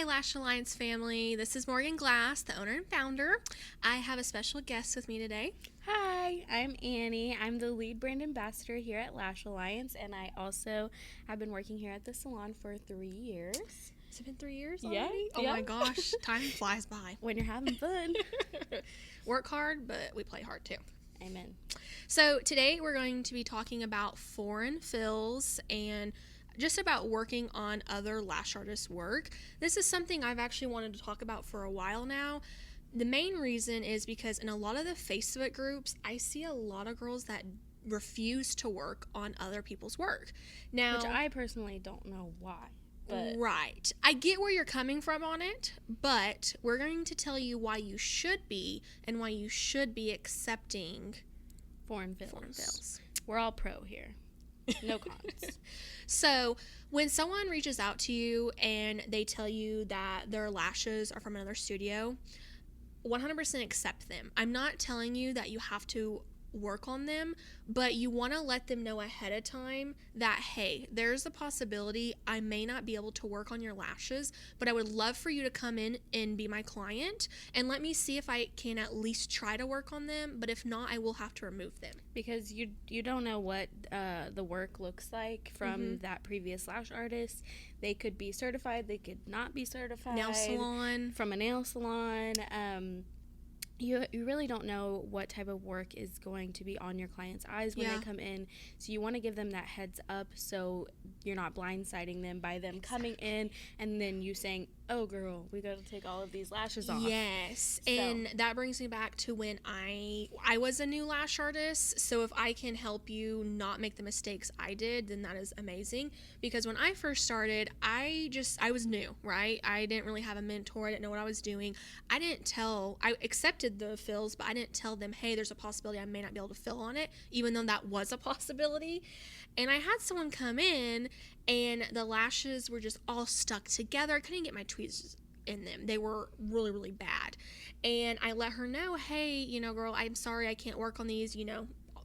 Hi, Lash Alliance family. This is Morgan Glass, the owner and founder. I have a special guest with me today. Hi, I'm Annie. I'm the lead brand ambassador here at Lash Alliance, and I also have been working here at the salon for 3 years. Has it been 3 years Yeah, already? Oh yeah. my gosh, time flies by. When you're having fun. Work hard, but we play hard too. Amen. So today we're going to be talking about foreign fills and just about working on other lash artists' work. This is something I've actually wanted to talk about for a while now. The main reason is because in a lot of the Facebook groups, I see a lot of girls that refuse to work on other people's work. Now, Which I personally don't know why. But right. I get where you're coming from on it, but we're going to tell you why you should be and why you should be accepting foreign fills. We're all pro here. No cons. So when someone reaches out to you and they tell you that their lashes are from another studio, 100% accept them. I'm not telling you that you have to work on them, but you want to let them know ahead of time that, hey, there's a possibility I may not be able to work on your lashes, but I would love for you to come in and be my client and let me see if I can at least try to work on them, but if not, I will have to remove them. Because you don't know what the work looks like from that previous lash artist. They could be certified, they could not be certified. Nail salon. From a nail salon. You really don't know what type of work is going to be on your client's eyes when they come in. So you want to give them that heads up so you're not blindsiding them by them coming in and then you saying, oh, girl, we got to take all of these lashes off. Yes, and that brings me back to when I was a new lash artist. So if I can help you not make the mistakes I did, then that is amazing. Because when I first started, I was new, right? I didn't really have a mentor. I didn't know what I was doing. I accepted the fills, but I didn't tell them, hey, there's a possibility I may not be able to fill on it, even though that was a possibility. And I had someone come in and the lashes were just all stuck together. I couldn't get my tweezers in them. They were really, really bad. And I let her know, hey, girl, I'm sorry I can't work on these,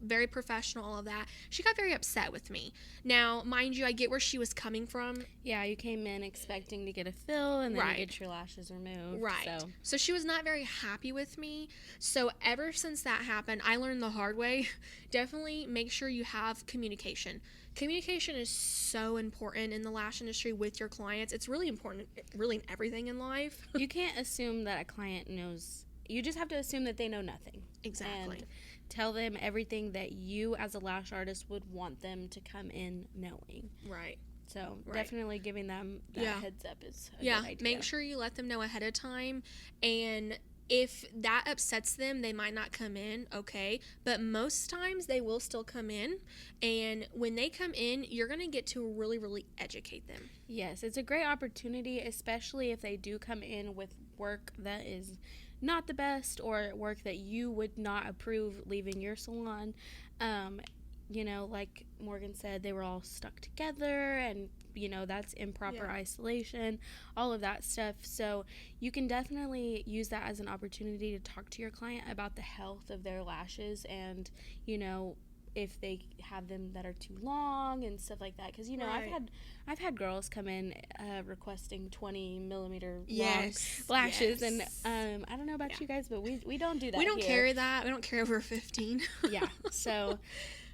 very professional, all of that. She got very upset with me. Now, mind you, I get where she was coming from. Yeah, you came in expecting to get a fill and then you get your lashes removed. Right. So she was not very happy with me. So ever since that happened, I learned the hard way. Definitely make sure you have communication. Communication is so important in the lash industry with your clients. It's really important, really in everything in life. You can't assume that a client knows. You just have to assume that they know nothing. Exactly. And tell them everything that you as a lash artist would want them to come in knowing. Right. So definitely giving them that heads up is a good idea. Make sure you let them know ahead of time. And if that upsets them, they might not come in, okay? But most times they will still come in. And when they come in, you're going to get to really, really educate them. Yes, it's a great opportunity, especially if they do come in with work that is not the best or work that you would not approve leaving your salon. Like Morgan said, they were all stuck together and, that's improper isolation, all of that stuff. So you can definitely use that as an opportunity to talk to your client about the health of their lashes and, if they have them that are too long and stuff like that. Because, I've had girls come in requesting 20 millimeter long lashes. And I don't know about you guys, but we don't do that. We don't carry that. We don't carry over 15. Yeah. So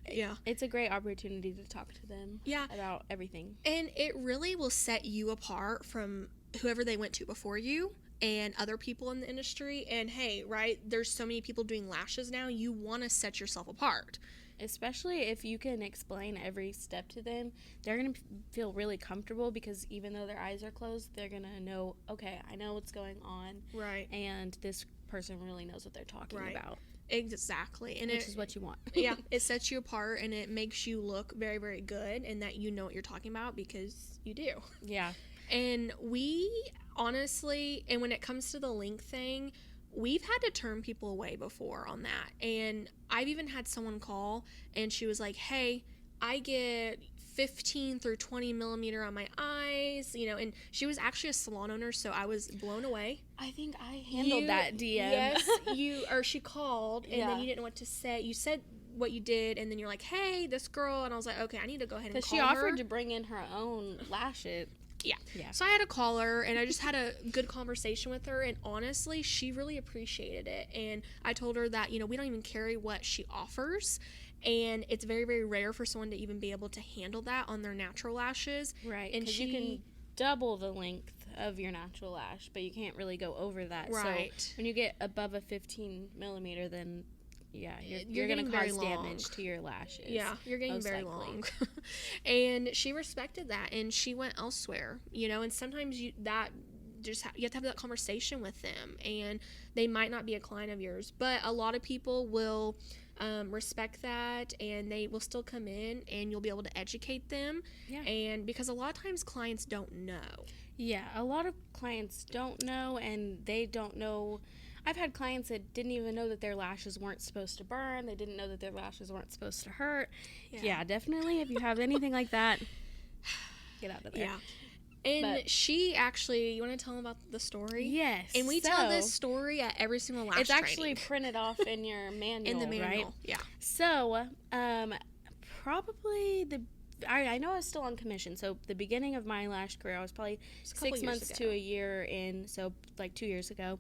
it's a great opportunity to talk to them about everything. And it really will set you apart from whoever they went to before you and other people in the industry. And hey, right, there's so many people doing lashes now. You want to set yourself apart. Especially if you can explain every step to them, they're going to feel really comfortable because even though their eyes are closed, they're going to know, okay, I know what's going on. Right. And this person really knows what they're talking about. Exactly. And which is what you want. It sets you apart and it makes you look very, very good and that you know what you're talking about because you do. Yeah. And we honestly, and when it comes to the link thing, we've had to turn people away before on that. And I've even had someone call and she was like, hey, I get 15 through 20 millimeter on my eyes, and she was actually a salon owner, so I was blown away. I think I handled that DM. Yes, she called and then you didn't know what to say. You said what you did and then you're like, hey, this girl, and I was like, okay, I need to go ahead and call her. Because she offered to bring in her own lashes. Yeah. Yeah. So I had to call her, and I just had a good conversation with her, and honestly, she really appreciated it. And I told her that, we don't even carry what she offers, and it's very, very rare for someone to even be able to handle that on their natural lashes. Right. And Because you can double the length of your natural lash, but you can't really go over that. Right. So when you get above a 15 millimeter, then yeah, you're going to getting very cause long damage to your lashes. Yeah, you're getting most very likely. long. And she respected that, and she went elsewhere, and sometimes you have to have that conversation with them, and they might not be a client of yours, but a lot of people will respect that, and they will still come in, and you'll be able to educate them. Yeah. And because a lot of times clients don't know. Yeah, a lot of clients don't know, and they don't know. I've had clients that didn't even know that their lashes weren't supposed to burn. They didn't know that their lashes weren't supposed to hurt. Yeah, definitely. If you have anything like that, get out of there. Yeah. And she actually, you want to tell them about the story? Yes. And we tell this story at every single lash It's actually training. printed off in your manual, In the manual, right? yeah. So, probably I know I was still on commission, so the beginning of my lash career, I was probably 6 months to a year in, so like 2 years ago.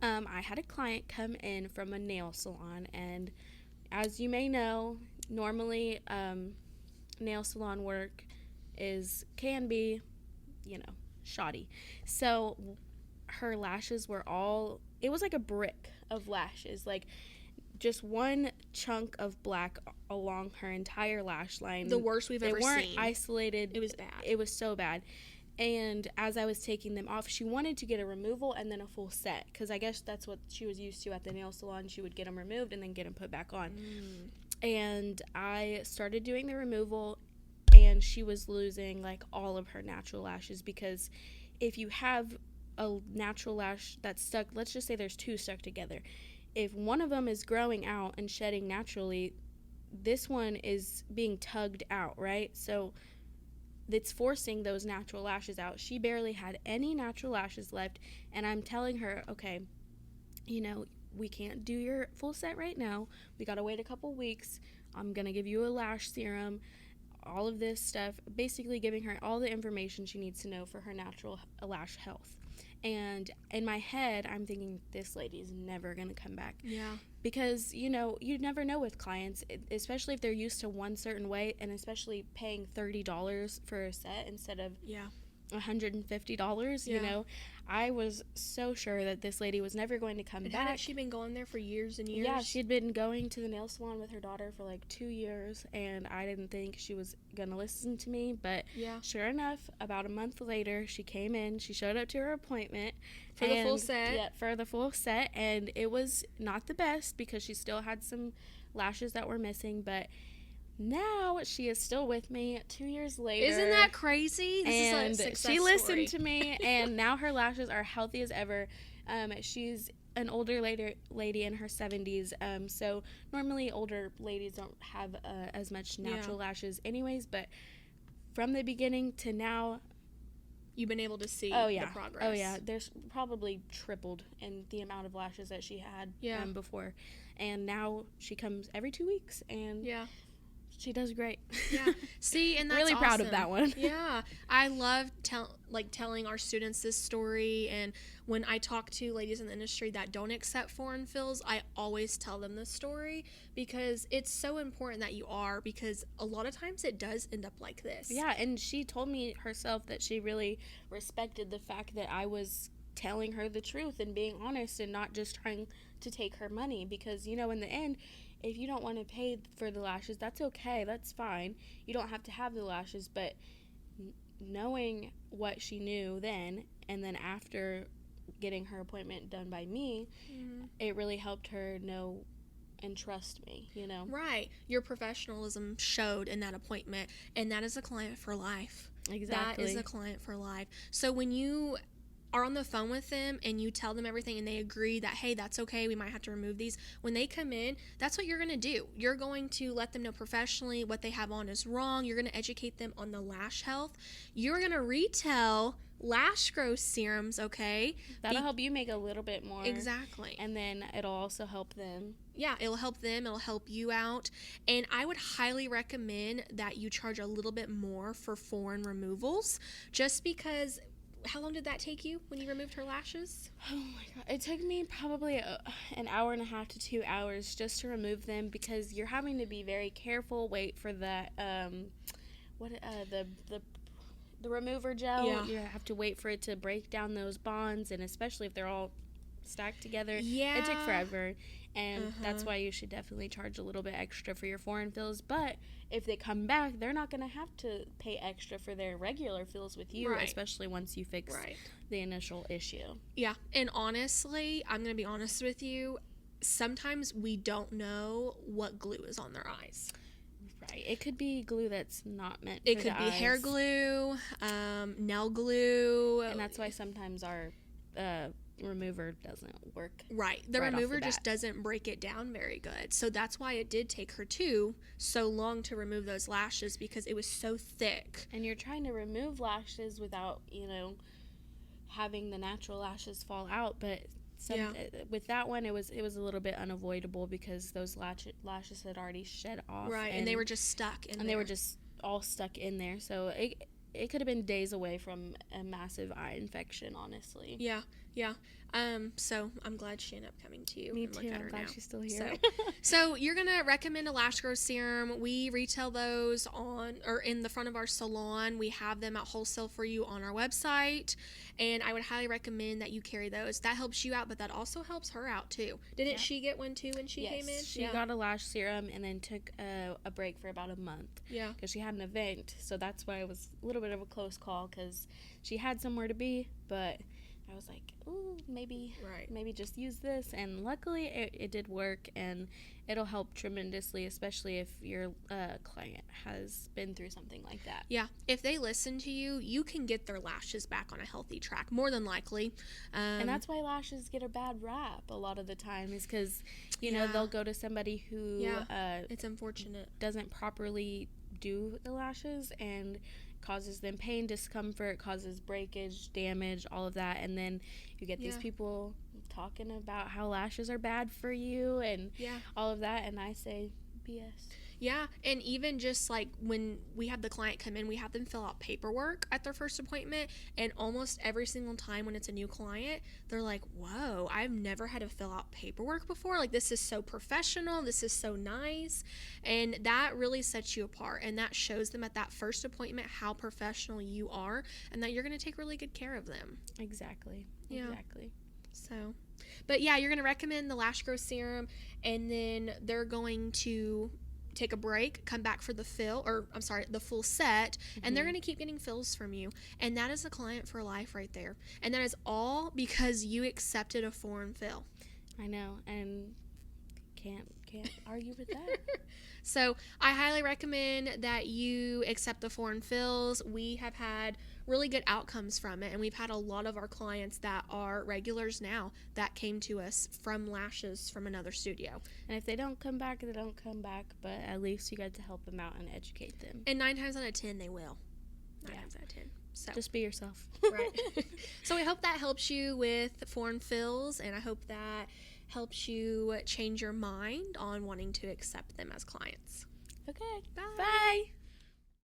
I had a client come in from a nail salon, and as you may know, normally nail salon work can be, shoddy. So her lashes were it was like a brick of lashes, like just one chunk of black along her entire lash line. The worst we've ever seen. They weren't isolated. It was bad. It was so bad. And as I was taking them off, she wanted to get a removal and then a full set, because I guess that's what she was used to at the nail salon. She would get them removed and then get them put back on. And I started doing the removal, and she was losing like all of her natural lashes, because if you have a natural lash that's stuck, let's just say there's two stuck together. If one of them is growing out and shedding naturally, this one is being tugged out, right? So it's forcing those natural lashes out. She barely had any natural lashes left, and I'm telling her, okay, we can't do your full set right now. We got to wait a couple weeks. I'm going to give you a lash serum, all of this stuff, basically giving her all the information she needs to know for her natural lash health. And in my head, I'm thinking, this lady's never going to come back. Yeah. Because, you never know with clients, especially if they're used to one certain way, and especially paying $30 for a set instead of $150, I was so sure that this lady was never going to come back. Hadn't she been going there for years and years? Yeah, she'd been going to the nail salon with her daughter for like 2 years, and I didn't think she was going to listen to me, but sure enough, about a month later, she came in, she showed up to her appointment. For the full set? Yeah, for the full set, and it was not the best because she still had some lashes that were missing, but now she is still with me 2 years later. Isn't that crazy? This and is like a success she listened story. to me, and now her lashes are healthy as ever. She's an older lady in her 70s, so normally older ladies don't have as much natural lashes anyways, but from the beginning to now, you've been able to see the progress. Oh yeah, there's probably tripled in the amount of lashes that she had before, and now she comes every 2 weeks, and she does great. Yeah. See, and that's really awesome. proud of that one. Yeah. I love telling our students this story, and when I talk to ladies in the industry that don't accept foreign fills, I always tell them this story, because it's so important that you are, because a lot of times it does end up like this. Yeah, and she told me herself that she really respected the fact that I was telling her the truth and being honest and not just trying to take her money, because in the end, if you don't want to pay for the lashes, that's okay, that's fine. You don't have to have the lashes, but knowing what she knew then, and then after getting her appointment done by me, it really helped her know and trust me, Right. Your professionalism showed in that appointment, and that is a client for life. Exactly. That is a client for life. So when you are on the phone with them and you tell them everything and they agree that, hey, that's okay, we might have to remove these, when they come in, that's what you're going to do. You're going to let them know professionally what they have on is wrong. You're going to educate them on the lash health. You're going to retell lash growth serums, okay? That'll help you make a little bit more. Exactly. And then it'll also help them. Yeah, it'll help them. It'll help you out. And I would highly recommend that you charge a little bit more for foreign removals, just because. How long did that take you when you removed her lashes? Oh my God. It took me probably an hour and a half to 2 hours just to remove them, because you're having to be very careful, wait for that, the remover gel. Yeah. You have to wait for it to break down those bonds, and especially if they're all stacked together. Yeah. It took forever, and that's why you should definitely charge a little bit extra for your foreign fills. But if they come back, they're not going to have to pay extra for their regular fills with you, Right. especially once you fix the initial issue. Yeah, and honestly, I'm going to be honest with you, sometimes we don't know what glue is on their eyes. Right. It could be glue that's not meant It for could the be eyes. hair glue, nail glue. And that's why sometimes our remover doesn't work. Right. The right off remover the bat. just doesn't break it down very good. So that's why it did take her too so long to remove those lashes, because it was so thick. And you're trying to remove lashes without, having the natural lashes fall out, but with that one it was a little bit unavoidable because those lashes had already shed off. Right. And they were just stuck in there. And they were just all stuck in there. So it could have been days away from a massive eye infection, honestly. Yeah. So I'm glad she ended up coming to you. Me and too. look at I'm her glad now. she's still here. So you're gonna recommend a lash growth serum. We retail those in the front of our salon. We have them at wholesale for you on our website, and I would highly recommend that you carry those. That helps you out, but that also helps her out too. Didn't she get one too when she came in? She got a lash serum and then took a break for about a month. Yeah. Because she had an event, so that's why it was a little bit of a close call, because she had somewhere to be, but I was like, ooh, maybe just use this. And luckily it did work, and it'll help tremendously, especially if your client has been through something like that. Yeah. If they listen to you, you can get their lashes back on a healthy track, more than likely. And that's why lashes get a bad rap a lot of the time, is because, they'll go to somebody who it's unfortunate. doesn't properly do the lashes, and causes them pain, discomfort, causes breakage, damage, all of that. And then you get these people talking about how lashes are bad for you and all of that, and I say BS. Yeah, and even just like when we have the client come in, we have them fill out paperwork at their first appointment, and almost every single time when it's a new client, they're like, whoa, I've never had to fill out paperwork before. Like, this is so professional, this is so nice, and that really sets you apart, and that shows them at that first appointment how professional you are and that you're going to take really good care of them. Exactly. So, but yeah, you're going to recommend the lash growth serum, and then they're going to take a break, come back for the full set, and they're going to keep getting fills from you. And that is a client for life right there. And that is all because you accepted a foreign fill. I know, and can't argue with that. So I highly recommend that you accept the foreign fills. We have had really good outcomes from it, and we've had a lot of our clients that are regulars now that came to us from lashes from another studio. And if they don't come back, they don't come back, but at least you got to help them out and educate them. And 9 times out of 10 they will. 9 times out of 10. So just be yourself. Right. So we hope that helps you with foreign fills, and I hope that helps you change your mind on wanting to accept them as clients. Okay. Bye. Bye.